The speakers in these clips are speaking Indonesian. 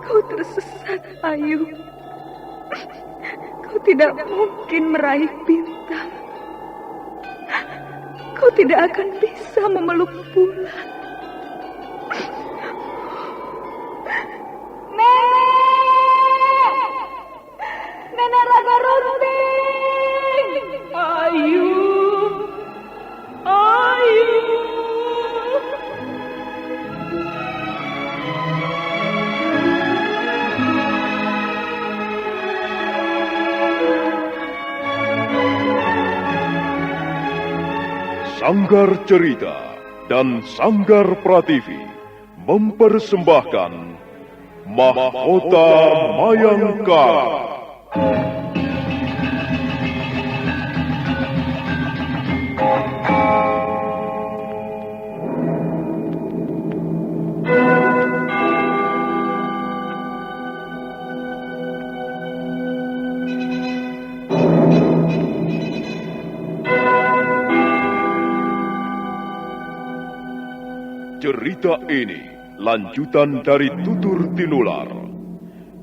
Kau tersesat, Ayu. Kau tidak mungkin meraih bintang. Kau tidak akan bisa memeluk bulan. Nenek Raga Runting! Ayu! Sanggar Cerita dan Sanggar Prativi mempersembahkan Mahkota Mayangkara. Cerita ini lanjutan dari Tutur Tinular.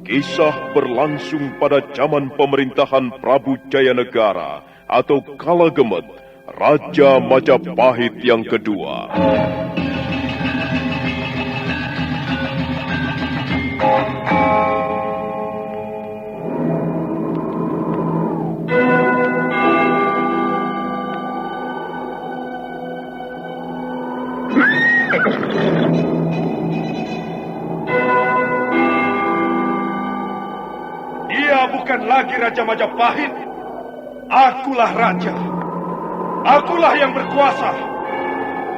Kisah berlangsung pada zaman pemerintahan Prabu Jayanegara atau Kala Gemet, Raja Majapahit yang kedua. Dia bukan lagi Raja Majapahit. Akulah raja. Akulah yang berkuasa.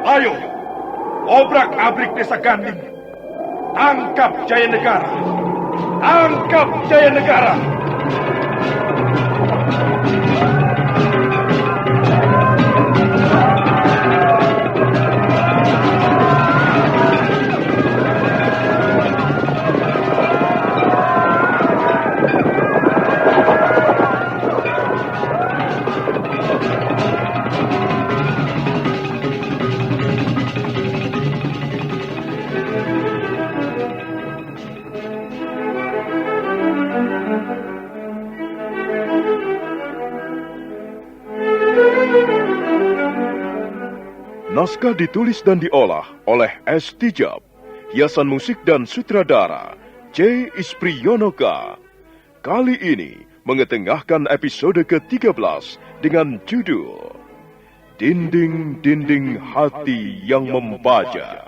Ayo, obrak-abrik desa Ganding. Tangkap Jayanegara. Tangkap Jayanegara. Naskah ditulis dan diolah oleh S. Tijab, hiasan musik dan sutradara C. Ispriyonoka. Kali ini mengetengahkan episode ke-13 dengan judul Dinding-Dinding Hati yang Membaja.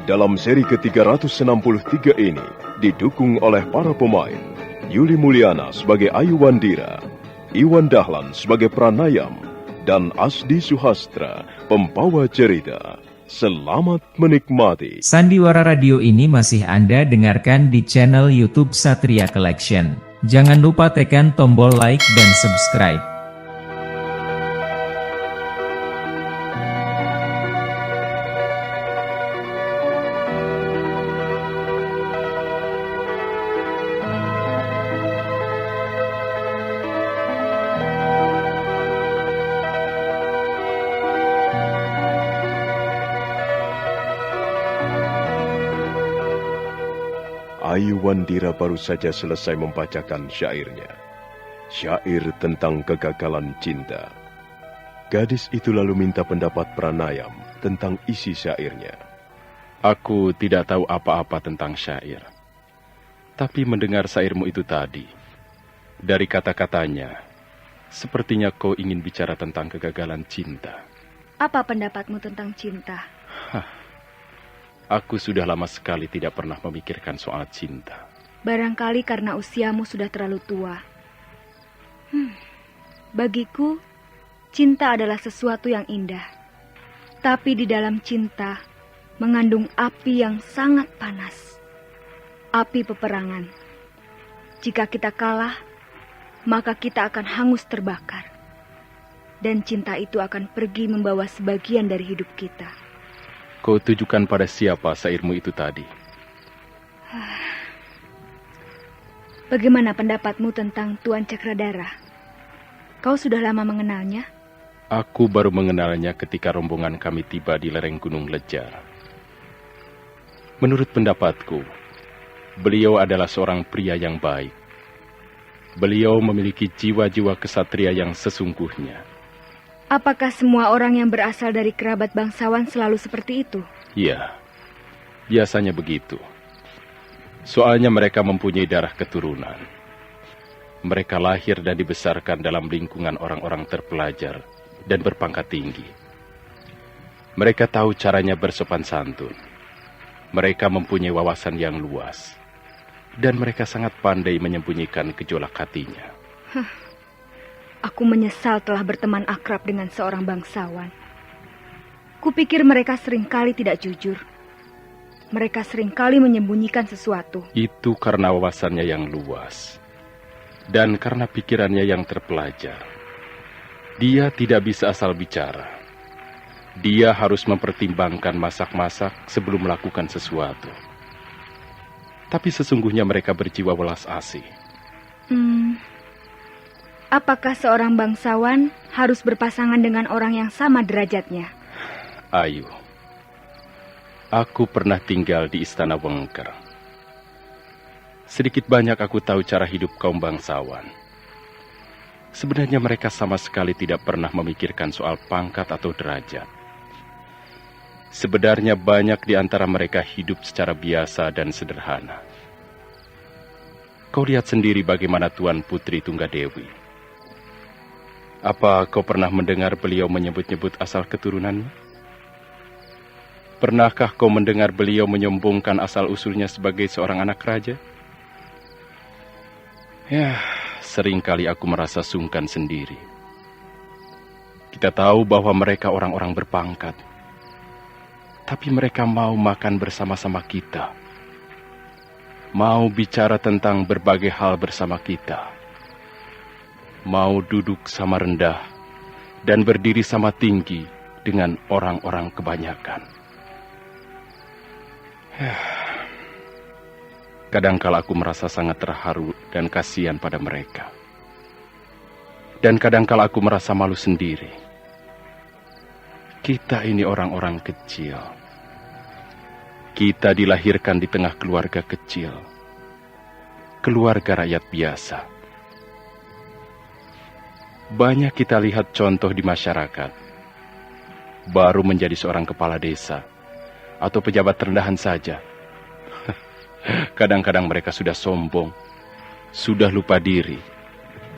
Dalam seri ke-363 ini didukung oleh para pemain Yuli Mulyana sebagai Ayu Wandira, Iwan Dahlan sebagai Pranayam, dan Asdi Suhastra pembawa cerita. Selamat menikmati. Sandiwara Radio ini masih Anda dengarkan di channel YouTube Satria Collection. Jangan lupa tekan tombol like dan subscribe. Ayu Wandira baru saja selesai membacakan syairnya. Syair tentang kegagalan cinta. Gadis itu lalu minta pendapat Pranayam tentang isi syairnya. Aku tidak tahu apa-apa tentang syair. Tapi mendengar syairmu itu tadi, dari kata-katanya, sepertinya kau ingin bicara tentang kegagalan cinta. Apa pendapatmu tentang cinta? Aku sudah lama sekali tidak pernah memikirkan soal cinta. Barangkali karena usiamu sudah terlalu tua. Bagiku, cinta adalah sesuatu yang indah. Tapi di dalam cinta, mengandung api yang sangat panas. Api peperangan. Jika kita kalah, maka kita akan hangus terbakar. Dan cinta itu akan pergi membawa sebagian dari hidup kita. Kau tujukan pada siapa syairmu itu tadi? Bagaimana pendapatmu tentang Tuan Cakradara? Kau sudah lama mengenalnya? Aku baru mengenalnya ketika rombongan kami tiba di lereng Gunung Lejar. Menurut pendapatku, beliau adalah seorang pria yang baik. Beliau memiliki jiwa-jiwa kesatria yang sesungguhnya. Apakah semua orang yang berasal dari kerabat bangsawan selalu seperti itu? Iya, biasanya begitu. Soalnya mereka mempunyai darah keturunan. Mereka lahir dan dibesarkan dalam lingkungan orang-orang terpelajar dan berpangkat tinggi. Mereka tahu caranya bersopan santun. Mereka mempunyai wawasan yang luas. Dan mereka sangat pandai menyembunyikan gejolak hatinya. Aku menyesal telah berteman akrab dengan seorang bangsawan. Kupikir mereka seringkali tidak jujur. Mereka seringkali menyembunyikan sesuatu. Itu karena wawasannya yang luas. Dan karena pikirannya yang terpelajar. Dia tidak bisa asal bicara. Dia harus mempertimbangkan masak-masak sebelum melakukan sesuatu. Tapi sesungguhnya mereka berjiwa welas asih. Apakah seorang bangsawan harus berpasangan dengan orang yang sama derajatnya? Ayu, aku pernah tinggal di Istana Wengker. Sedikit banyak aku tahu cara hidup kaum bangsawan. Sebenarnya mereka sama sekali tidak pernah memikirkan soal pangkat atau derajat. Sebenarnya banyak di antara mereka hidup secara biasa dan sederhana. Kau lihat sendiri bagaimana Tuan Putri Tunggadewi. Apa kau pernah mendengar beliau menyebut-nyebut asal keturunannya? Pernahkah kau mendengar beliau menyombongkan asal-usulnya sebagai seorang anak raja? Ya, seringkali aku merasa sungkan sendiri. Kita tahu bahwa mereka orang-orang berpangkat. Tapi mereka mau makan bersama-sama kita. Mau bicara tentang berbagai hal bersama kita. Mau duduk sama rendah dan berdiri sama tinggi dengan orang-orang kebanyakan. Kadangkala aku merasa sangat terharu dan kasihan pada mereka. Dan kadangkala aku merasa malu sendiri. Kita ini orang-orang kecil. Kita dilahirkan di tengah keluarga kecil. Keluarga rakyat biasa. Banyak kita lihat contoh di masyarakat. Baru menjadi seorang kepala desa atau pejabat rendahan saja. Kadang-kadang mereka sudah sombong, sudah lupa diri,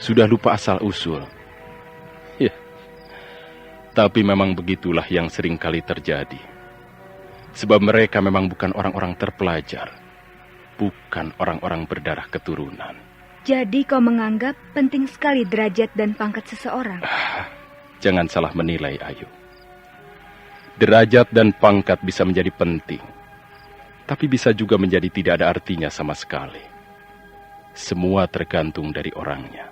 sudah lupa asal-usul. Ya, tapi memang begitulah yang sering kali terjadi. Sebab mereka memang bukan orang-orang terpelajar, bukan orang-orang berdarah keturunan. Jadi kau menganggap penting sekali derajat dan pangkat seseorang? Jangan salah menilai, Ayu. Derajat dan pangkat bisa menjadi penting, tapi bisa juga menjadi tidak ada artinya sama sekali. Semua tergantung dari orangnya.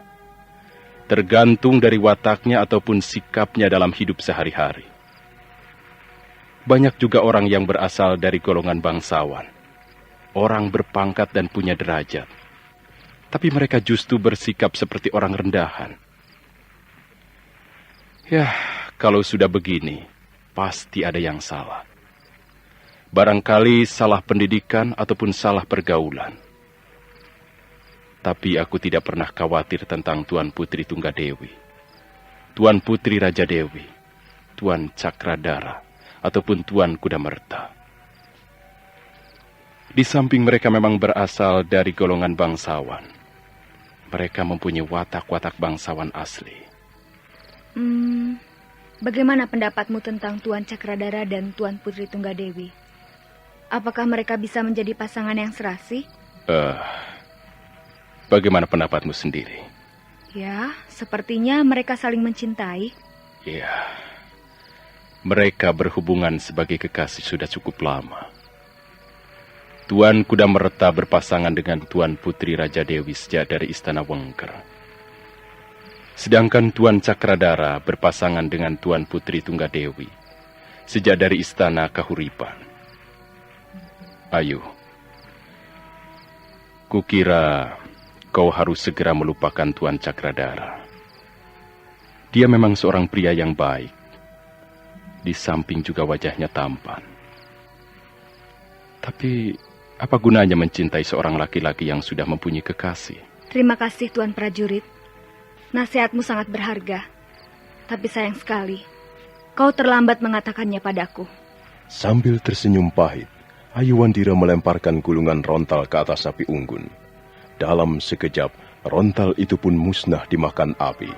Tergantung dari wataknya ataupun sikapnya dalam hidup sehari-hari. Banyak juga orang yang berasal dari golongan bangsawan. Orang berpangkat dan punya derajat. Tapi mereka justru bersikap seperti orang rendahan. Ya, kalau sudah begini, pasti ada yang salah. Barangkali salah pendidikan ataupun salah pergaulan. Tapi aku tidak pernah khawatir tentang Tuan Putri Tunggadewi, Tuan Putri Raja Dewi, Tuan Cakradara, ataupun Tuan Kudamerta. Di samping mereka memang berasal dari golongan bangsawan. Mereka mempunyai watak-watak bangsawan asli. Bagaimana pendapatmu tentang Tuan Cakradara dan Tuan Putri Tunggadewi? Apakah mereka bisa menjadi pasangan yang serasi? Bagaimana pendapatmu sendiri? Ya, sepertinya mereka saling mencintai. Ya, mereka berhubungan sebagai kekasih sudah cukup lama. Tuan Kudamerta berpasangan dengan Tuan Putri Raja Dewi sejak dari Istana Wengker. Sedangkan Tuan Cakradara berpasangan dengan Tuan Putri Tunggadewi sejak dari Istana Kahuripan. Ayu, kukira kau harus segera melupakan Tuan Cakradara. Dia memang seorang pria yang baik. Di samping juga wajahnya tampan. Tapi, apa gunanya mencintai seorang laki-laki yang sudah mempunyai kekasih? Terima kasih Tuan Prajurit. Nasihatmu sangat berharga. Tapi sayang sekali, kau terlambat mengatakannya padaku. Sambil tersenyum pahit, Ayuwandira melemparkan gulungan rontal ke atas api unggun. Dalam sekejap, rontal itu pun musnah dimakan api.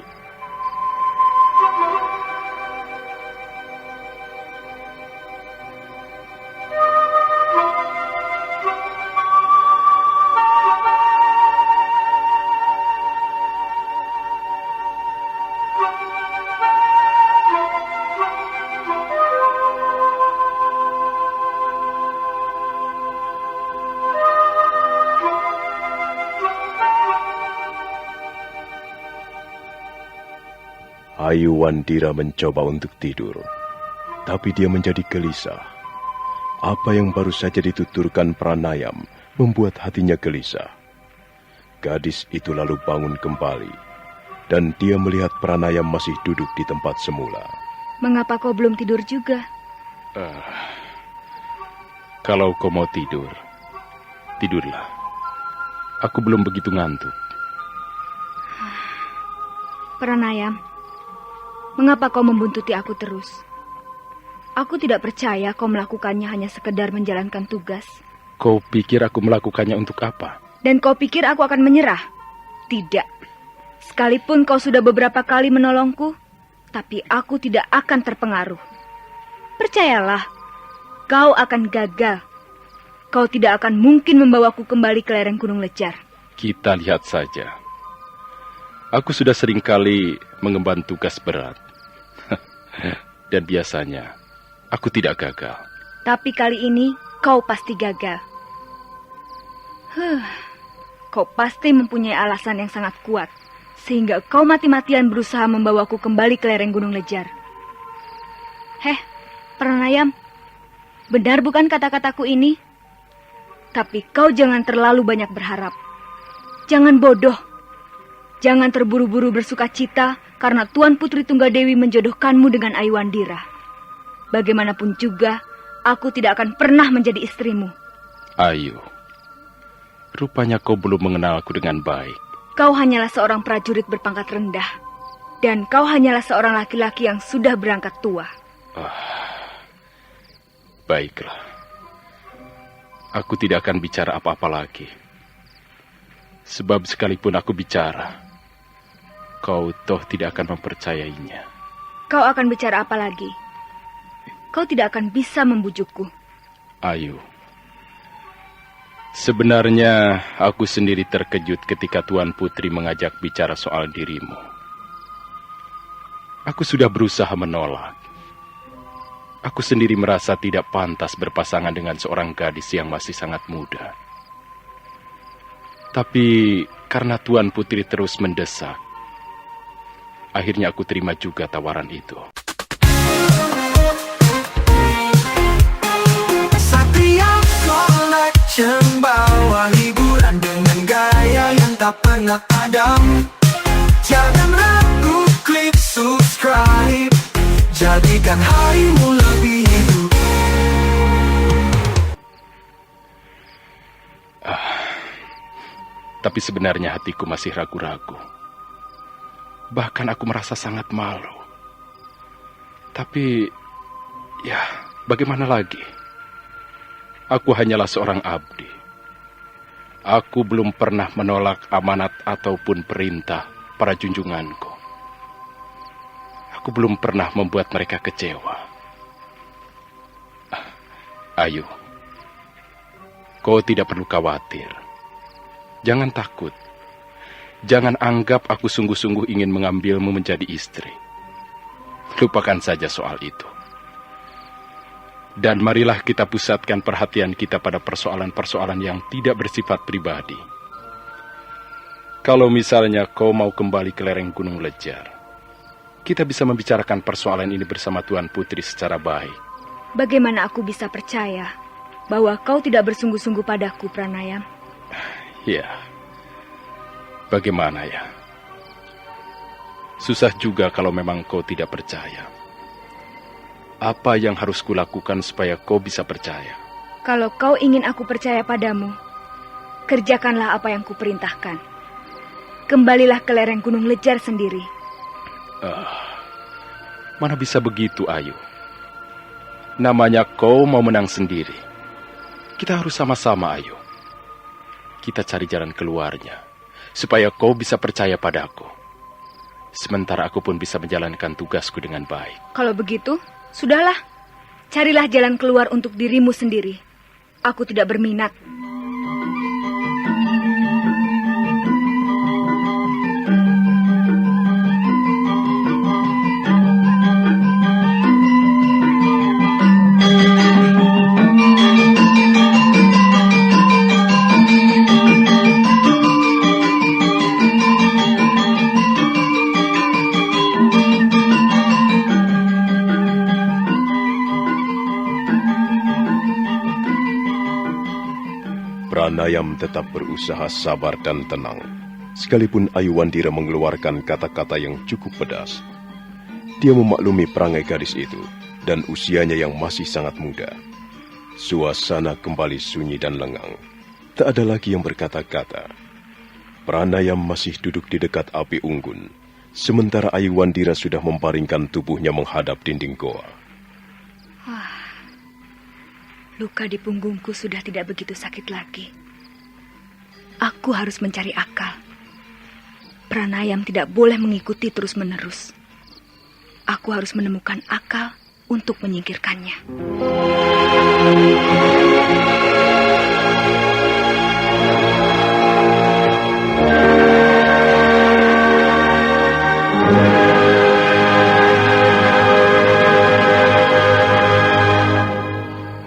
Ayuwandira mencoba untuk tidur, tapi dia menjadi gelisah. Apa yang baru saja dituturkan Pranayam membuat hatinya gelisah. Gadis itu lalu bangun kembali, dan dia melihat Pranayam masih duduk di tempat semula. Mengapa kau belum tidur juga? Kalau kau mau tidur, tidurlah. Aku belum begitu ngantuk. Pranayam, mengapa kau membuntuti aku terus? Aku tidak percaya kau melakukannya hanya sekedar menjalankan tugas. Kau pikir aku melakukannya untuk apa? Dan kau pikir aku akan menyerah? Tidak. Sekalipun kau sudah beberapa kali menolongku, tapi aku tidak akan terpengaruh. Percayalah, kau akan gagal. Kau tidak akan mungkin membawaku kembali ke lereng Gunung Lejar. Kita lihat saja. Aku sudah sering kali mengemban tugas berat. Dan biasanya, aku tidak gagal. Tapi kali ini, kau pasti gagal. Kau pasti mempunyai alasan yang sangat kuat, sehingga kau mati-matian berusaha membawaku kembali ke lereng Gunung Lejar. Pranayam, benar bukan kata-kataku ini? Tapi kau jangan terlalu banyak berharap. Jangan bodoh. Jangan terburu-buru bersuka cita karena Tuan Putri Tunggadewi menjodohkanmu dengan Ayuwandira. Bagaimanapun juga, aku tidak akan pernah menjadi istrimu. Ayu, rupanya kau belum mengenalku dengan baik. Kau hanyalah seorang prajurit berpangkat rendah. Dan kau hanyalah seorang laki-laki yang sudah berangkat tua. Baiklah. Aku tidak akan bicara apa-apa lagi. Sebab sekalipun aku bicara, kau toh tidak akan mempercayainya. Kau akan bicara apa lagi? Kau tidak akan bisa membujukku. Ayu, sebenarnya aku sendiri terkejut ketika Tuan Putri mengajak bicara soal dirimu. Aku sudah berusaha menolak. Aku sendiri merasa tidak pantas berpasangan dengan seorang gadis yang masih sangat muda. Tapi karena Tuan Putri terus mendesak, akhirnya aku terima juga tawaran itu. Satria Collection bawa hiburan dengan gaya yang tak pernah padam. Jangan ragu, klik subscribe. Jadikan harimu lebih hidup. Tapi sebenarnya hatiku masih ragu-ragu. Bahkan aku merasa sangat malu. Tapi, ya, bagaimana lagi? Aku hanyalah seorang abdi. Aku belum pernah menolak amanat ataupun perintah para junjunganku. Aku belum pernah membuat mereka kecewa. Ayu, kau tidak perlu khawatir. Jangan takut. Jangan anggap aku sungguh-sungguh ingin mengambilmu menjadi istri. Lupakan saja soal itu. Dan marilah kita pusatkan perhatian kita pada persoalan-persoalan yang tidak bersifat pribadi. Kalau misalnya kau mau kembali ke lereng Gunung Lejar, kita bisa membicarakan persoalan ini bersama Tuan Putri secara baik. Bagaimana aku bisa percaya bahwa kau tidak bersungguh-sungguh padaku, Pranayam? Ya, Bagaimana ya? Susah juga kalau memang kau tidak percaya. Apa yang harus kulakukan supaya kau bisa percaya? Kalau kau ingin aku percaya padamu, kerjakanlah apa yang kuperintahkan. Kembalilah ke lereng Gunung Lejar sendiri. Mana bisa begitu, Ayu? Namanya kau mau menang sendiri. Kita harus sama-sama, Ayu. Kita cari jalan keluarnya, supaya kau bisa percaya padaku. Sementara aku pun bisa menjalankan tugasku dengan baik. Kalau begitu, sudahlah. Carilah jalan keluar untuk dirimu sendiri. Aku tidak berminat. Pranayam tetap berusaha sabar dan tenang, sekalipun Ayuwandira mengeluarkan kata-kata yang cukup pedas. Dia memaklumi perangai gadis itu, dan usianya yang masih sangat muda. Suasana kembali sunyi dan lengang. Tak ada lagi yang berkata-kata. Pranayam masih duduk di dekat api unggun, sementara Ayuwandira sudah memparingkan tubuhnya menghadap dinding goa. Luka di punggungku sudah tidak begitu sakit lagi. Aku harus mencari akal. Pranayam tidak boleh mengikuti terus-menerus. Aku harus menemukan akal untuk menyingkirkannya.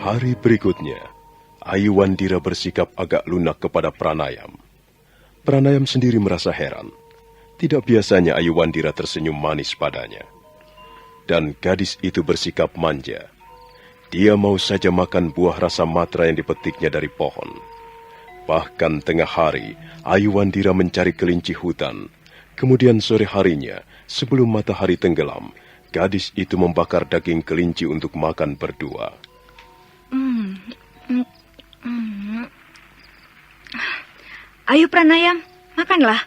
Hari berikutnya, Ayuwandira bersikap agak lunak kepada Pranayam. Pranayam sendiri merasa heran. Tidak biasanya Ayuwandira tersenyum manis padanya. Dan gadis itu bersikap manja. Dia mau saja makan buah rasa matra yang dipetiknya dari pohon. Bahkan tengah hari, Ayuwandira mencari kelinci hutan. Kemudian sore harinya, sebelum matahari tenggelam, gadis itu membakar daging kelinci untuk makan berdua. Ayo Pranayam, makanlah.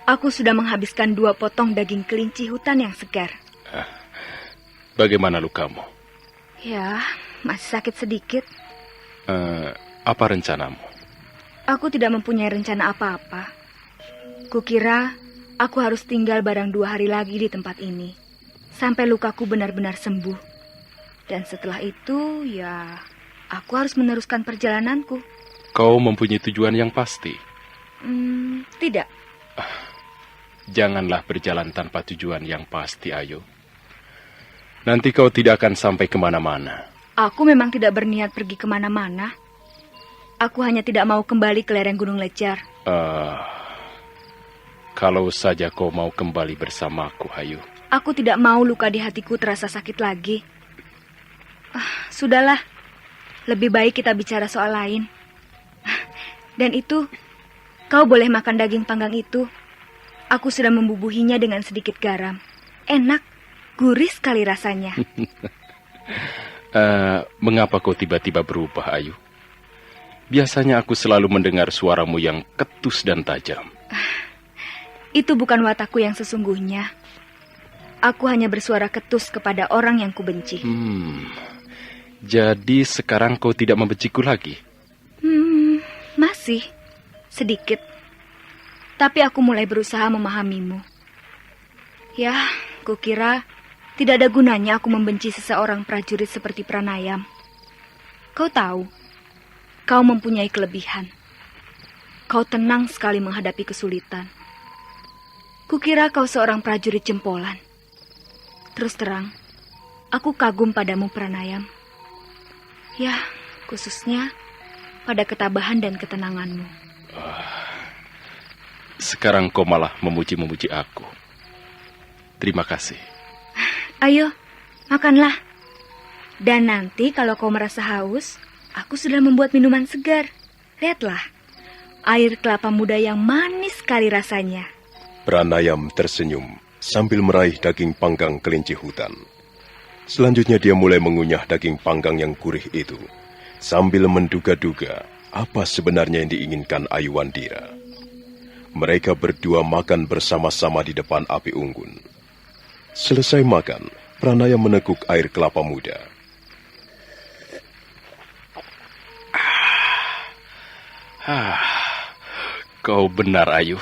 Aku sudah menghabiskan 2 potong daging kelinci hutan yang segar. Bagaimana lukamu? Ya, masih sakit sedikit. Apa rencanamu? Aku tidak mempunyai rencana apa-apa. Kukira aku harus tinggal barang 2 hari lagi di tempat ini, sampai lukaku benar-benar sembuh. Dan setelah itu, ya, aku harus meneruskan perjalananku. Kau mempunyai tujuan yang pasti? Tidak. Janganlah berjalan tanpa tujuan yang pasti, Ayu. Nanti kau tidak akan sampai kemana-mana. Aku memang tidak berniat pergi kemana-mana. Aku hanya tidak mau kembali ke lereng Gunung Lejar. Kalau saja kau mau kembali bersamaku, Ayu. Aku tidak mau luka di hatiku terasa sakit lagi. Sudahlah. Lebih baik kita bicara soal lain. Dan itu, kau boleh makan daging panggang itu. Aku sudah membubuhinya dengan sedikit garam. Enak, gurih sekali rasanya. Mengapa kau tiba-tiba berubah, Ayu? Biasanya aku selalu mendengar suaramu yang ketus dan tajam. Itu bukan watakku yang sesungguhnya. Aku hanya bersuara ketus kepada orang yang kubenci. Jadi sekarang kau tidak membenciku lagi? Masih, sedikit. Tapi aku mulai berusaha memahamimu. Ya, kukira tidak ada gunanya aku membenci seseorang prajurit seperti Pranayam. Kau tahu, kau mempunyai kelebihan. Kau tenang sekali menghadapi kesulitan. Kukira kau seorang prajurit jempolan. Terus terang, aku kagum padamu Pranayam. Ya, khususnya pada ketabahan dan ketenanganmu. Sekarang kau malah memuji-memuji aku. Terima kasih. Ayo, makanlah. Dan nanti kalau kau merasa haus, aku sudah membuat minuman segar. Lihatlah, air kelapa muda yang manis sekali rasanya. Pranayam tersenyum sambil meraih daging panggang kelinci hutan. Selanjutnya dia mulai mengunyah daging panggang yang gurih itu, sambil menduga-duga apa sebenarnya yang diinginkan Ayu Wandira. Mereka berdua makan bersama-sama di depan api unggun. Selesai makan, Pranayam meneguk air kelapa muda. Kau benar, Ayu.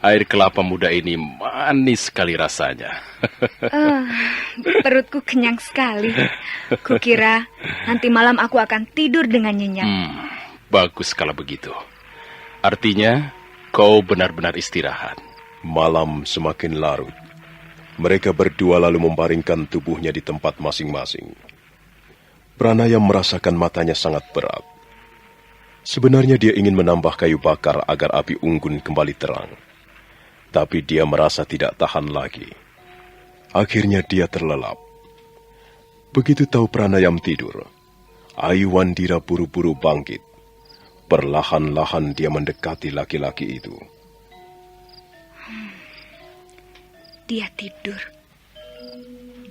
Air kelapa muda ini manis sekali rasanya. Perutku kenyang sekali. Kukira nanti malam aku akan tidur dengan nyenyak. Bagus kalau begitu. Artinya, kau benar-benar istirahat. Malam semakin larut. Mereka berdua lalu membaringkan tubuhnya di tempat masing-masing. Pranayam merasakan matanya sangat berat. Sebenarnya dia ingin menambah kayu bakar agar api unggun kembali terang. Tapi dia merasa tidak tahan lagi. Akhirnya dia terlelap. Begitu tahu Pranayam tidur, Ayu Wandira buru-buru bangkit. Perlahan-lahan dia mendekati laki-laki itu. Dia tidur.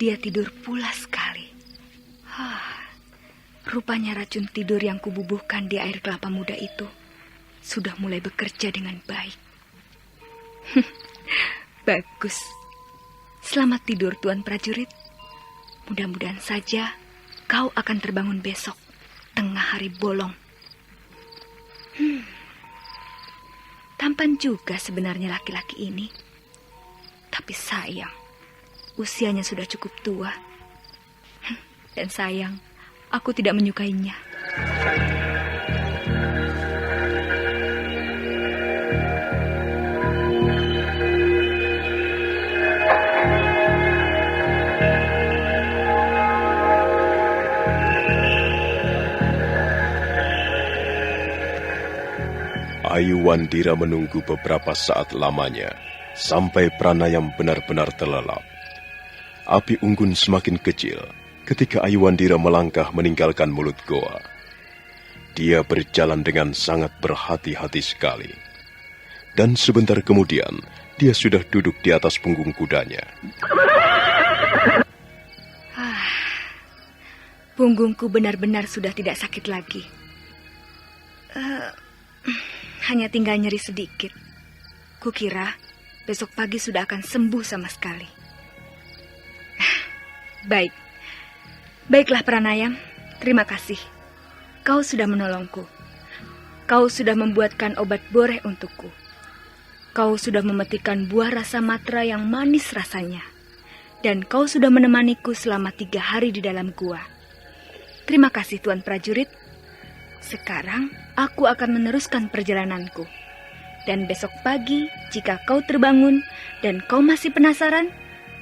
Dia tidur pulas sekali. Rupanya racun tidur yang kububuhkan di air kelapa muda itu sudah mulai bekerja dengan baik. Bagus. Selamat tidur, Tuan Prajurit. Mudah-mudahan saja kau akan terbangun besok, tengah hari bolong. Tampan juga sebenarnya laki-laki ini. Tapi sayang, usianya sudah cukup tua. Dan sayang, aku tidak menyukainya. Ayu Wandira menunggu beberapa saat lamanya, sampai Pranayam benar-benar terlelap. Api unggun semakin kecil ketika Ayu Wandira melangkah meninggalkan mulut goa. Dia berjalan dengan sangat berhati-hati sekali. Dan sebentar kemudian, dia sudah duduk di atas punggung kudanya. Punggungku benar-benar sudah tidak sakit lagi. Hanya tinggal nyeri sedikit. Kukira besok pagi sudah akan sembuh sama sekali. Baik. Baiklah Pranayam, terima kasih. Kau sudah menolongku. Kau sudah membuatkan obat boreh untukku. Kau sudah memetikkan buah rasa matra yang manis rasanya. Dan kau sudah menemaniku selama 3 hari di dalam gua. Terima kasih Tuan Prajurit. Sekarang aku akan meneruskan perjalananku. Dan besok pagi, jika kau terbangun dan kau masih penasaran,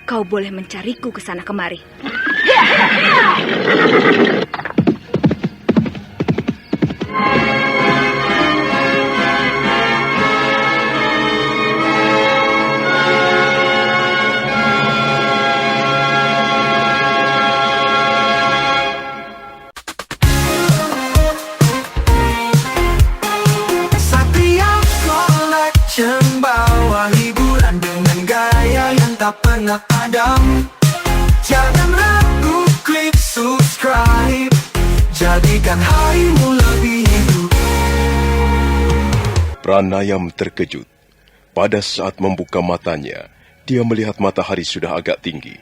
kau boleh mencariku ke sana kemari. Bawa hiburan dengan gaya yang tak pernah padam. Jangan ragu, klik subscribe. Jadikan harimu lebih hidup. Pranayam terkejut. Pada saat membuka matanya, dia melihat matahari sudah agak tinggi.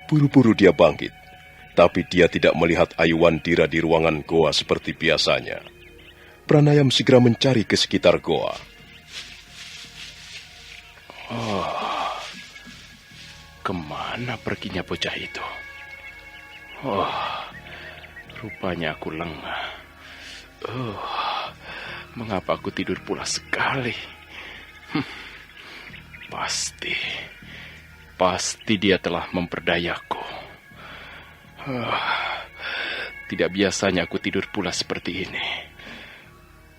Buru-buru dia bangkit. Tapi dia tidak melihat Ayu Wandira di ruangan goa seperti biasanya. Pranayam segera mencari ke sekitar goa. Kemana perginya bocah itu? Rupanya aku lengah. Mengapa aku tidur pulas sekali? Pasti dia telah memperdayaku. Tidak biasanya aku tidur pulas seperti ini.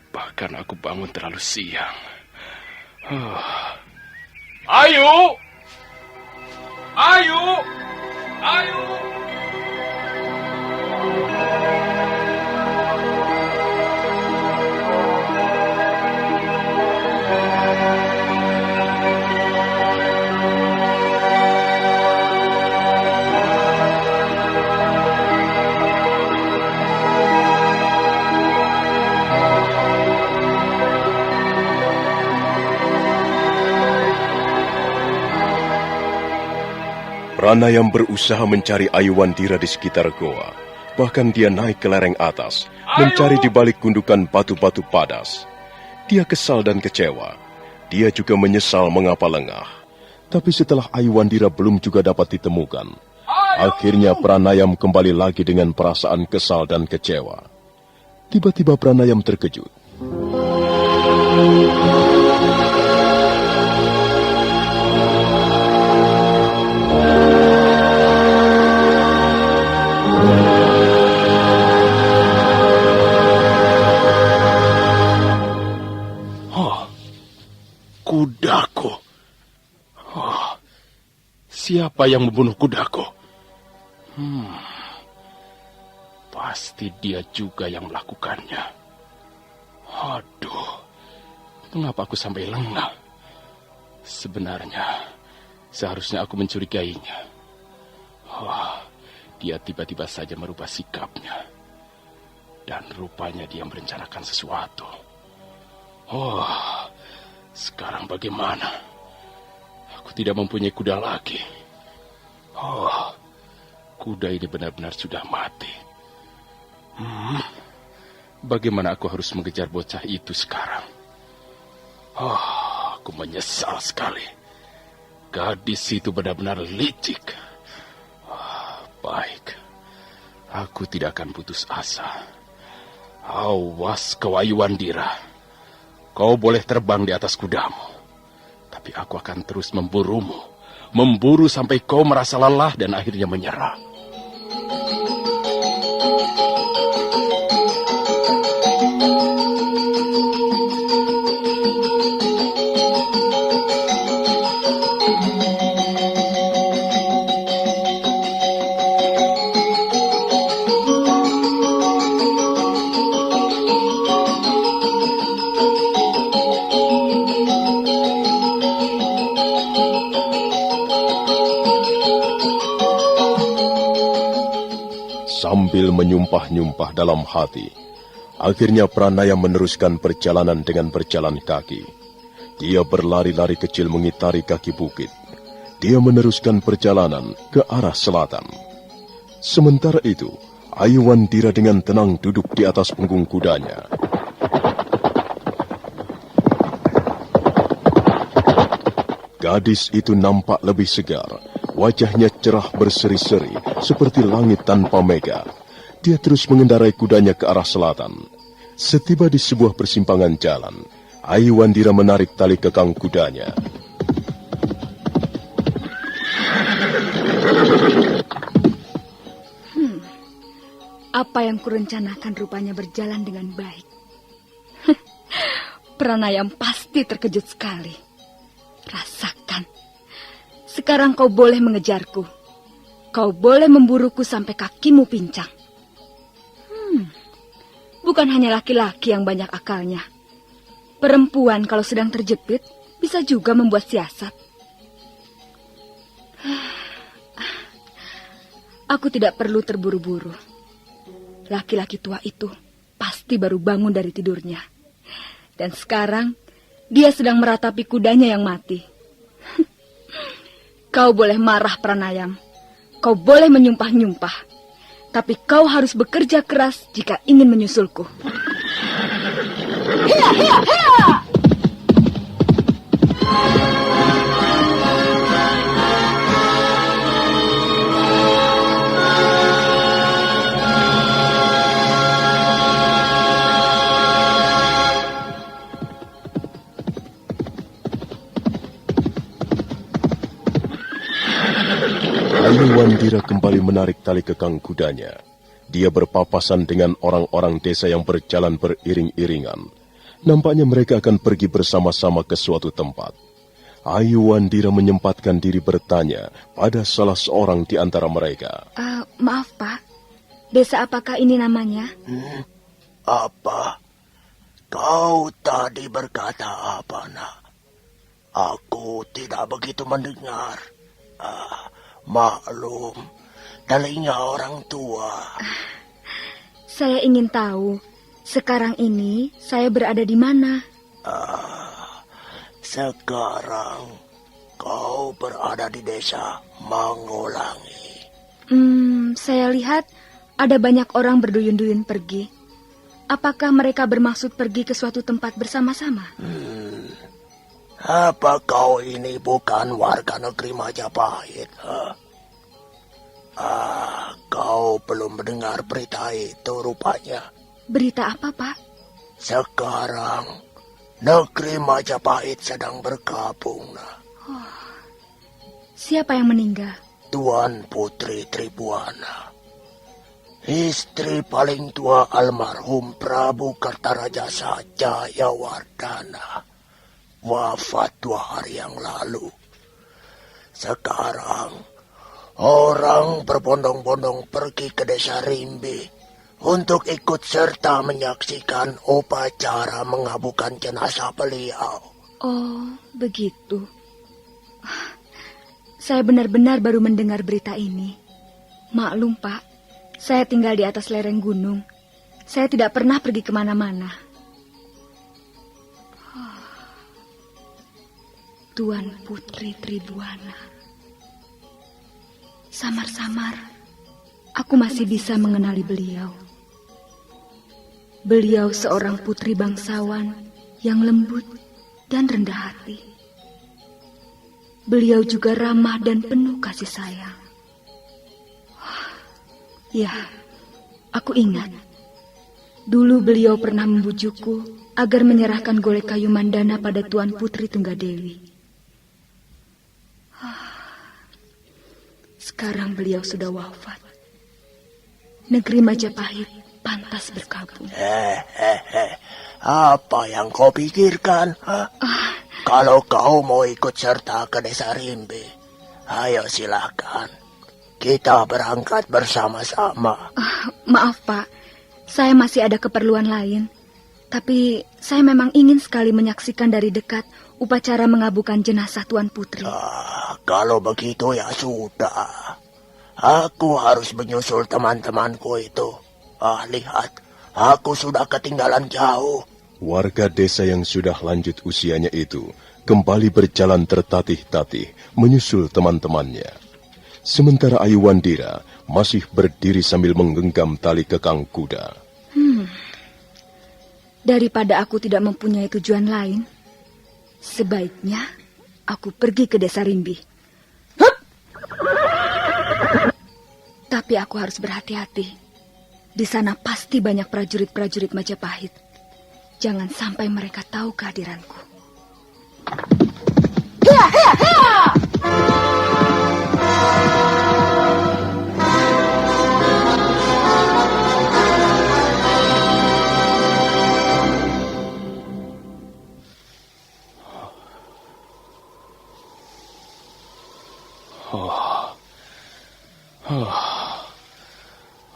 Bahkan aku bangun terlalu siang. Ayu! Ayu! Ayu! Pranayam berusaha mencari Ayuwandira di sekitar goa. Bahkan dia naik ke lereng atas, mencari di balik gundukan batu-batu padas. Dia kesal dan kecewa. Dia juga menyesal mengapa lengah. Tapi setelah Ayuwandira belum juga dapat ditemukan, akhirnya Pranayam kembali lagi dengan perasaan kesal dan kecewa. Tiba-tiba Pranayam terkejut. Kudaku. Siapa yang membunuh kudaku? Pasti dia juga yang melakukannya. Aduh, mengapa aku sampai lengah? Sebenarnya, seharusnya aku mencurigainya. Dia tiba-tiba saja merubah sikapnya. Dan rupanya dia merencanakan sesuatu. Sekarang bagaimana? Aku tidak mempunyai kuda lagi. Kuda ini benar-benar sudah mati. Bagaimana aku harus mengejar bocah itu sekarang? Aku menyesal sekali. Gadis itu benar-benar licik. Baik, aku tidak akan putus asa. Awas kau Ayuwandira. Kau boleh terbang di atas kudamu, tapi aku akan terus memburumu. Memburu sampai kau merasa lelah dan akhirnya menyerah. Sambil menyumpah-nyumpah dalam hati, akhirnya Pranayam meneruskan perjalanan dengan berjalan kaki. Dia berlari-lari kecil mengitari kaki bukit. Dia meneruskan perjalanan ke arah selatan. Sementara itu, Ayuwandira dengan tenang duduk di atas punggung kudanya. Gadis itu nampak lebih segar. Wajahnya cerah berseri-seri, seperti langit tanpa mega. Dia terus mengendarai kudanya ke arah selatan. Setiba di sebuah persimpangan jalan, Ayuwandira menarik tali kekang kudanya. Apa yang kurencanakan rupanya berjalan dengan baik. Pranayam pasti terkejut sekali. Rasakan. Sekarang kau boleh mengejarku. Kau boleh memburuku sampai kakimu pincang. Bukan hanya laki-laki yang banyak akalnya. Perempuan kalau sedang terjepit bisa juga membuat siasat. Aku tidak perlu terburu-buru. Laki-laki tua itu pasti baru bangun dari tidurnya. Dan sekarang dia sedang meratapi kudanya yang mati. Kau boleh marah, Pranayam. Kau boleh menyumpah-nyumpah. Tapi kau harus bekerja keras jika ingin menyusulku. Hiya, hiya, hiya! Ayuwandira kembali menarik tali kekang kudanya. Dia berpapasan dengan orang-orang desa yang berjalan beriring-iringan. Nampaknya mereka akan pergi bersama-sama ke suatu tempat. Ayuwandira menyempatkan diri bertanya pada salah seorang di antara mereka. Maaf, Pak. Desa apakah ini namanya? Apa? Kau tadi berkata apa, nak? Aku tidak begitu mendengar. Maklum, telinga orang tua. Saya ingin tahu, sekarang ini saya berada di mana? Sekarang kau berada di desa Mangolangi? Saya lihat ada banyak orang berduyun-duyun pergi. Apakah mereka bermaksud pergi ke suatu tempat bersama-sama? Apa kau ini bukan warga negeri Majapahit? Kau belum mendengar berita itu rupanya. Berita apa, Pak? Sekarang negeri Majapahit sedang bergabung. Siapa yang meninggal? Tuan Putri Tribuana, istri paling tua almarhum Prabu Kertarajasa Jayawardana, wafat 2 hari yang lalu. Sekarang orang berbondong-bondong pergi ke desa Rimbi untuk ikut serta menyaksikan upacara mengabukan jenazah beliau. Oh, begitu. Saya benar-benar baru mendengar berita ini. Maklum, Pak, saya tinggal di atas lereng gunung. Saya tidak pernah pergi kemana-mana. Tuan Putri Tribuana. Samar-samar, aku masih bisa mengenali beliau. Beliau seorang putri bangsawan yang lembut dan rendah hati. Beliau juga ramah dan penuh kasih sayang. Ya, aku ingat. Dulu beliau pernah membujukku agar menyerahkan golek kayu mandana pada Tuan Putri Tunggadewi. Sekarang beliau sudah wafat. Negeri Majapahit pantas berkabung. Apa yang kau pikirkan? Kalau kau mau ikut serta ke desa Rimbi, ayo silakan. Kita berangkat bersama-sama. Maaf, Pak. Saya masih ada keperluan lain. Tapi saya memang ingin sekali menyaksikan dari dekat upacara mengabukan jenazah Tuan Putri. Kalau begitu ya sudah. Aku harus menyusul teman-temanku itu. Lihat, aku sudah ketinggalan jauh. Warga desa yang sudah lanjut usianya itu kembali berjalan tertatih-tatih menyusul teman-temannya. Sementara Ayu Wandira masih berdiri sambil menggenggam tali kekang kuda. Daripada aku tidak mempunyai tujuan lain, sebaiknya aku pergi ke desa Rimbi. Tapi aku harus berhati-hati. Di sana pasti banyak prajurit-prajurit Majapahit. Jangan sampai mereka tahu kehadiranku.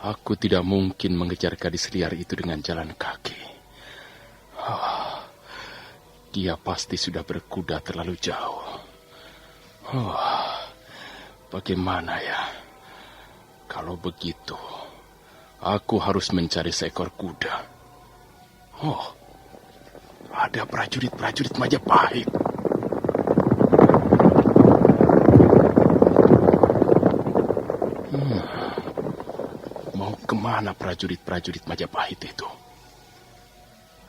Aku tidak mungkin mengejar gadis liar itu dengan jalan kaki. Dia pasti sudah berkuda terlalu jauh. Bagaimana ya? Kalau begitu, aku harus mencari seekor kuda. Ada prajurit-prajurit Majapahit. Mau kemana prajurit-prajurit Majapahit itu?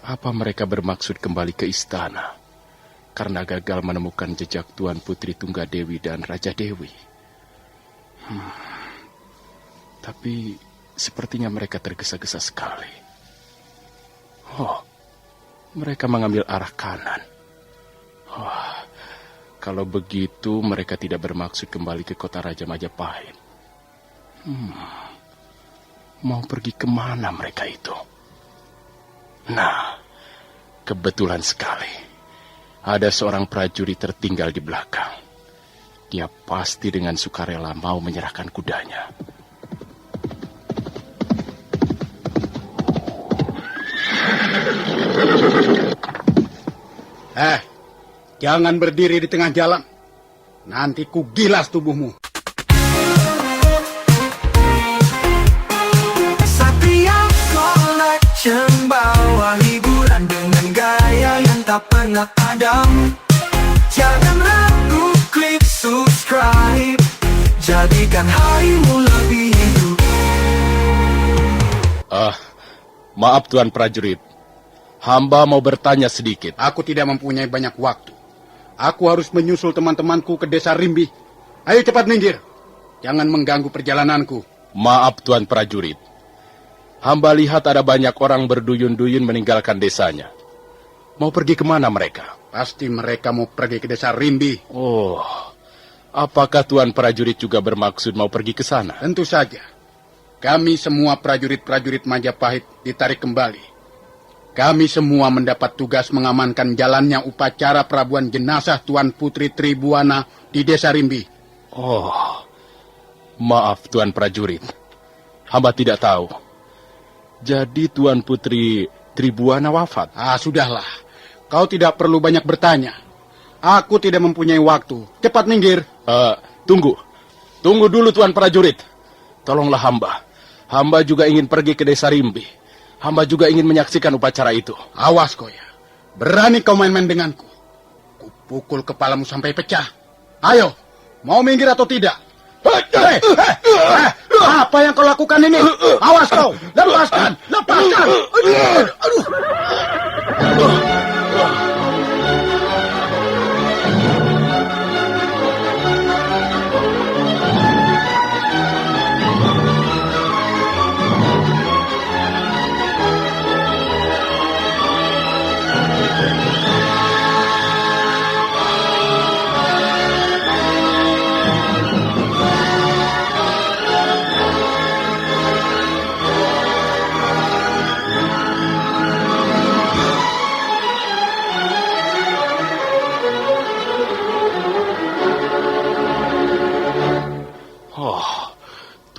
Apa mereka bermaksud kembali ke istana karena gagal menemukan jejak Tuan Putri Tunggadewi dan Raja Dewi? Tapi sepertinya mereka tergesa-gesa sekali. Mereka mengambil arah kanan. Kalau begitu mereka tidak bermaksud kembali ke kota Raja Majapahit. Mau pergi kemana mereka itu? Nah, kebetulan sekali. Ada seorang prajurit tertinggal di belakang. Dia pasti dengan sukarela mau menyerahkan kudanya. Jangan berdiri di tengah jalan. Nanti ku gilas tubuhmu. Bawa hiburan dengan gaya yang tak pernah padam. Jangan ragu, klik jadikan harimu lebih hidup. Maaf Tuan Prajurit. Hamba mau bertanya sedikit. Aku tidak mempunyai banyak waktu. Aku harus menyusul teman-temanku ke desa Rimbi. Ayo cepat minggir. Jangan mengganggu perjalananku. Maaf Tuan Prajurit. Hamba lihat ada banyak orang berduyun-duyun meninggalkan desanya. Mau pergi kemana mereka? Pasti mereka mau pergi ke desa Rimbi. Oh, apakah Tuan Prajurit juga bermaksud mau pergi ke sana? Tentu saja. Kami semua prajurit-prajurit Majapahit ditarik kembali. Kami semua mendapat tugas mengamankan jalannya upacara perabuan jenazah Tuan Putri Tribuana di desa Rimbi. Oh, maaf Tuan Prajurit. Hamba tidak tahu. Jadi Tuan Putri Tribuana wafat? Sudahlah. Kau tidak perlu banyak bertanya. Aku tidak mempunyai waktu. Cepat minggir. Tunggu. Tunggu dulu Tuan Prajurit. Tolonglah hamba. Hamba juga ingin pergi ke desa Rimbi. Hamba juga ingin menyaksikan upacara itu. Awas kau ya. Berani kau main-main denganku. Kupukul kepalamu sampai pecah. Ayo, mau minggir atau tidak? Apa yang kau lakukan ini? Awas kau. Lepaskan. Lepaskan. Aduh.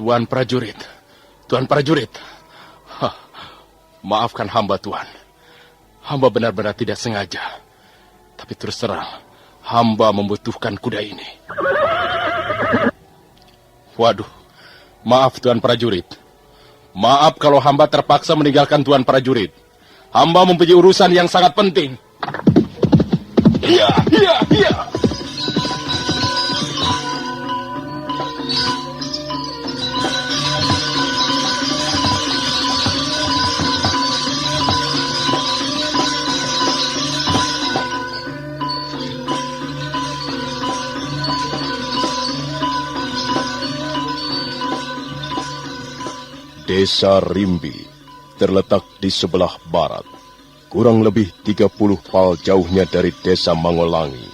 Tuan Prajurit. Tuan Prajurit. Maafkan hamba, Tuan. Hamba benar-benar tidak sengaja. Tapi terus terang, hamba membutuhkan kuda ini. Waduh, maaf Tuan Prajurit. Maaf kalau hamba terpaksa meninggalkan Tuan Prajurit. Hamba mempunyai urusan yang sangat penting. Iya. Desa Rimbi terletak di sebelah barat, kurang lebih 30 pal jauhnya dari desa Mangolangi.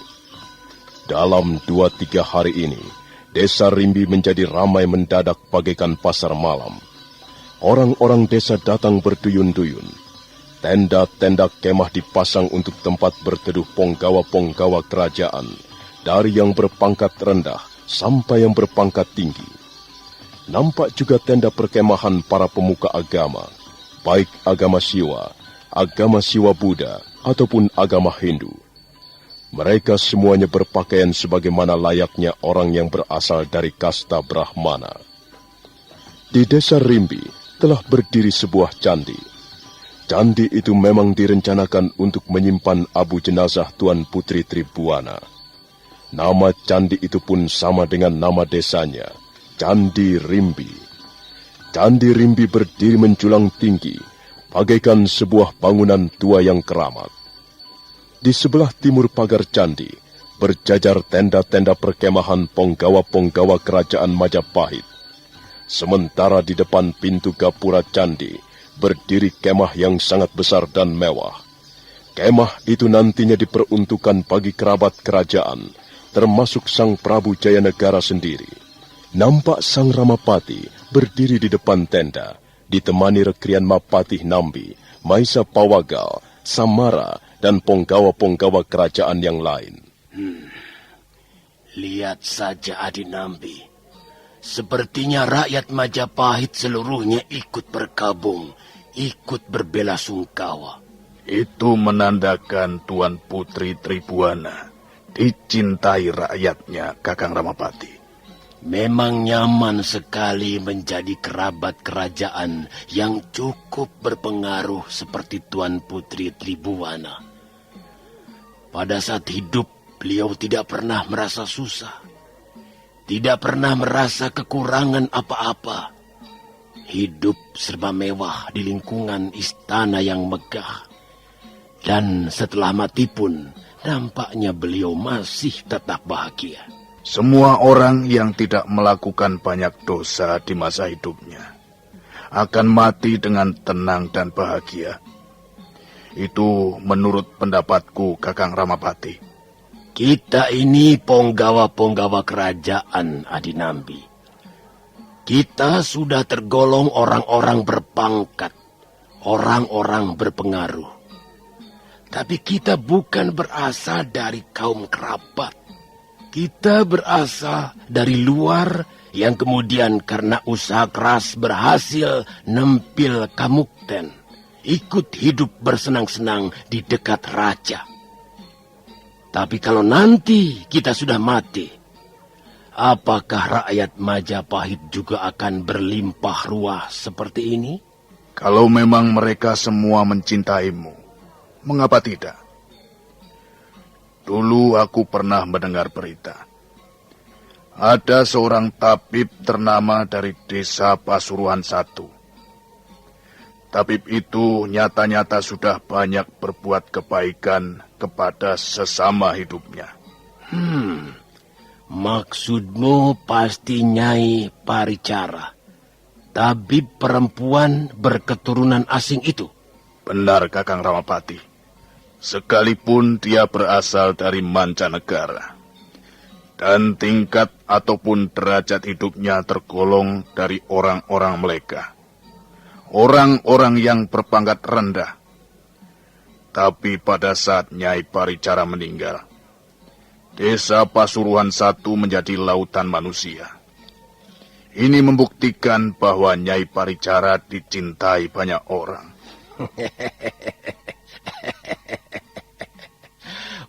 Dalam 2-3 hari ini, desa Rimbi menjadi ramai mendadak bagaikan pasar malam. Orang-orang desa datang berduyun-duyun. Tenda-tenda kemah dipasang untuk tempat berteduh ponggawa-ponggawa kerajaan, dari yang berpangkat rendah sampai yang berpangkat tinggi. Nampak juga tenda perkemahan para pemuka agama, baik agama Siwa Buddha, ataupun agama Hindu. Mereka semuanya berpakaian sebagaimana layaknya orang yang berasal dari kasta Brahmana. Di desa Rimbi telah berdiri sebuah candi. Candi itu memang direncanakan untuk menyimpan abu jenazah Tuan Putri Tribuana. Nama candi itu pun sama dengan nama desanya, Candi Rimbi. Candi Rimbi berdiri menjulang tinggi, bagaikan sebuah bangunan tua yang keramat. Di sebelah timur pagar candi, berjajar tenda-tenda perkemahan ponggawa-ponggawa kerajaan Majapahit. Sementara di depan pintu gapura candi, berdiri kemah yang sangat besar dan mewah. Kemah itu nantinya diperuntukkan bagi kerabat kerajaan, termasuk Sang Prabu Jayanegara sendiri. Nampak Sang Ramapati berdiri di depan tenda, ditemani Rekrian Mapatih Nambi, Maisa Pawagal, Samara, dan ponggawa-ponggawa kerajaan yang lain. Lihat saja Adi Nambi. Sepertinya rakyat Majapahit seluruhnya ikut bergabung, ikut berbelasungkawa. Itu menandakan Tuan Putri Tribuana dicintai rakyatnya, Kakang Ramapati. Memang nyaman sekali menjadi kerabat kerajaan yang cukup berpengaruh seperti Tuan Putri Tribuana. Pada saat hidup, beliau tidak pernah merasa susah. tidak pernah merasa kekurangan apa-apa. Hidup serba mewah di lingkungan istana yang megah. Dan setelah mati pun, nampaknya beliau masih tetap bahagia. Semua orang yang tidak melakukan banyak dosa di masa hidupnya akan mati dengan tenang dan bahagia. Itu menurut pendapatku, Kakang Ramapati. Kita ini penggawa-penggawa kerajaan, Adinambi. Kita sudah tergolong orang-orang berpangkat, orang-orang berpengaruh. Tapi kita bukan berasal dari kaum kerabat. Kita berasal dari luar yang kemudian karena usaha keras berhasil nempil Kamukten, ikut hidup bersenang-senang di dekat raja. Tapi kalau nanti kita sudah mati, apakah rakyat Majapahit juga akan berlimpah ruah seperti ini? Kalau memang mereka semua mencintaimu, mengapa tidak? Dulu aku pernah mendengar berita. Ada seorang tabib ternama dari desa Pasuruan I. Tabib itu nyata-nyata sudah banyak berbuat kebaikan kepada sesama hidupnya. Maksudmu pasti Nyai Paricara, tabib perempuan berketurunan asing itu? Benar, Kakang Ramapati. Sekalipun dia berasal dari mancanegara. Dan tingkat ataupun derajat hidupnya tergolong dari orang-orang Meleka. Orang-orang yang berpangkat rendah. Tapi pada saat Nyai Paricara meninggal, desa Pasuruan I menjadi lautan manusia. Ini membuktikan bahwa Nyai Paricara dicintai banyak orang.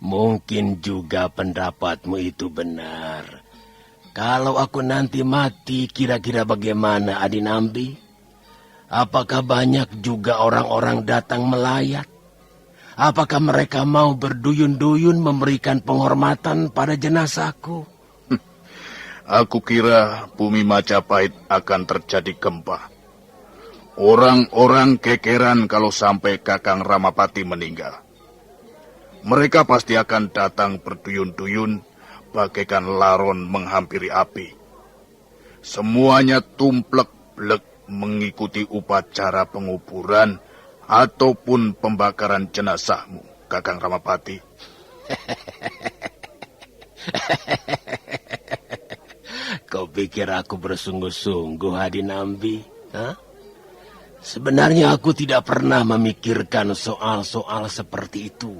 Mungkin juga pendapatmu itu benar. Kalau aku nanti mati, kira-kira bagaimana, Adinambi? Apakah banyak juga orang-orang datang melayat? Apakah mereka mau berduyun-duyun memberikan penghormatan pada jenazahku? Aku kira bumi Majapahit akan terjadi gempa. Orang-orang kekeran kalau sampai Kakang Ramapati meninggal. Mereka pasti akan datang berduyun-duyun bagaikan laron menghampiri api. Semuanya tumplek-blek mengikuti upacara penguburan ataupun pembakaran jenazahmu, Kakang Ramapati. Kau pikir aku bersungguh-sungguh, Adinambi? Hah? Sebenarnya aku tidak pernah memikirkan soal-soal seperti itu.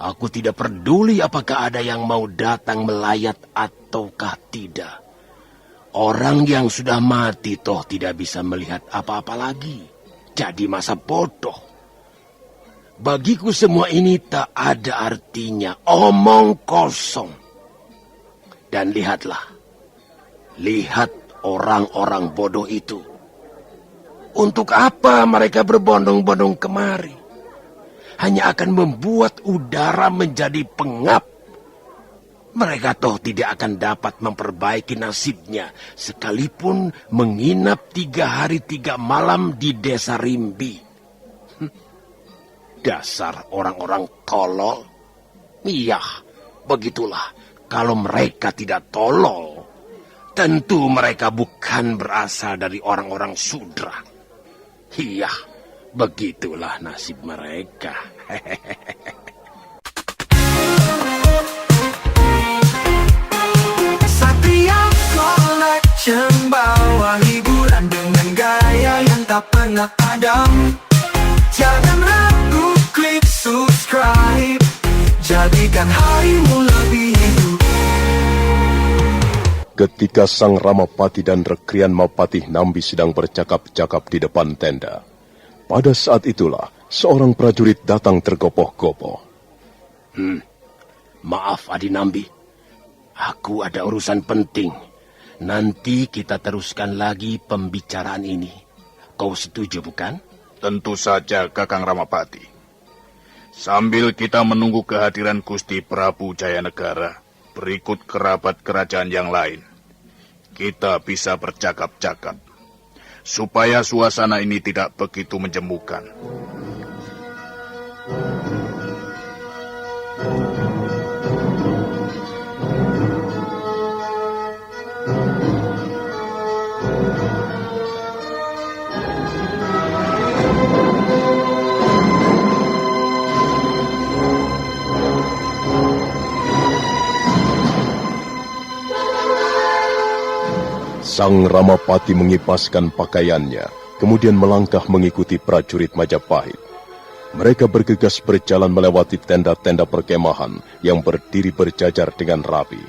Aku tidak peduli apakah ada yang mau datang melayat ataukah tidak. Orang yang sudah mati toh tidak bisa melihat apa-apa lagi. Jadi masa bodoh. Bagiku semua ini tak ada artinya. Omong kosong. Dan lihatlah. Lihat orang-orang bodoh itu. Untuk apa mereka berbondong-bondong kemari? Hanya akan membuat udara menjadi pengap. Mereka toh tidak akan dapat memperbaiki nasibnya sekalipun menginap 3 hari 3 malam di desa Rimbi. Dasar orang-orang tolol. Iya, begitulah. Kalau mereka tidak tolol, tentu mereka bukan berasal dari orang-orang sudra. Iya, begitulah nasib mereka. Satria Collection bawa hiburan dengan gaya yang tak pernah padam. Jangan ragu, klik subscribe. Jadikan harimu lebih hidup. Ketika Sang Ramapati dan Rekrian Mapatih Nambi sedang bercakap-cakap di depan tenda, pada saat itulah seorang prajurit datang tergopoh-gopoh. Maaf, Adinambi. Aku ada urusan penting. Nanti kita teruskan lagi pembicaraan ini. Kau setuju, bukan? Tentu saja, Kakang Ramapati. Sambil kita menunggu kehadiran Gusti Prabu Jayanegara, berikut kerabat kerajaan yang lain. Kita bisa bercakap-cakap, supaya suasana ini tidak begitu menjemukan. Sang Ramapati mengipaskan pakaiannya, kemudian melangkah mengikuti prajurit Majapahit. Mereka bergegas berjalan melewati tenda-tenda perkemahan yang berdiri berjajar dengan rapi.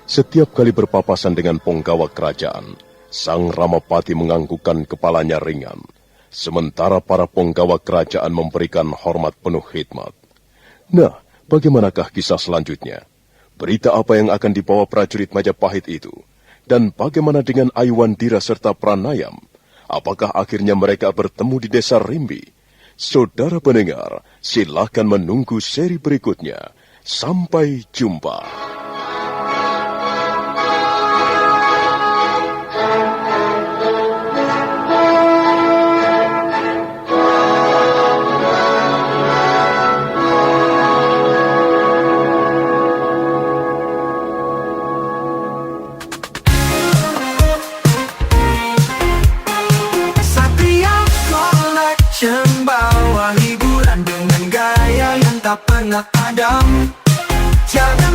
Setiap kali berpapasan dengan penggawa kerajaan, Sang Ramapati menganggukkan kepalanya ringan, sementara para penggawa kerajaan memberikan hormat penuh khidmat. Nah, bagaimanakah kisah selanjutnya? Berita apa yang akan dibawa prajurit Majapahit itu? Dan bagaimana dengan Ayuandira serta Pranayam? Apakah akhirnya mereka bertemu di desa Rimbi? Saudara pendengar, silakan menunggu seri berikutnya. Sampai jumpa. Bawa hiburan dengan gaya yang tak pernah padam. Jangan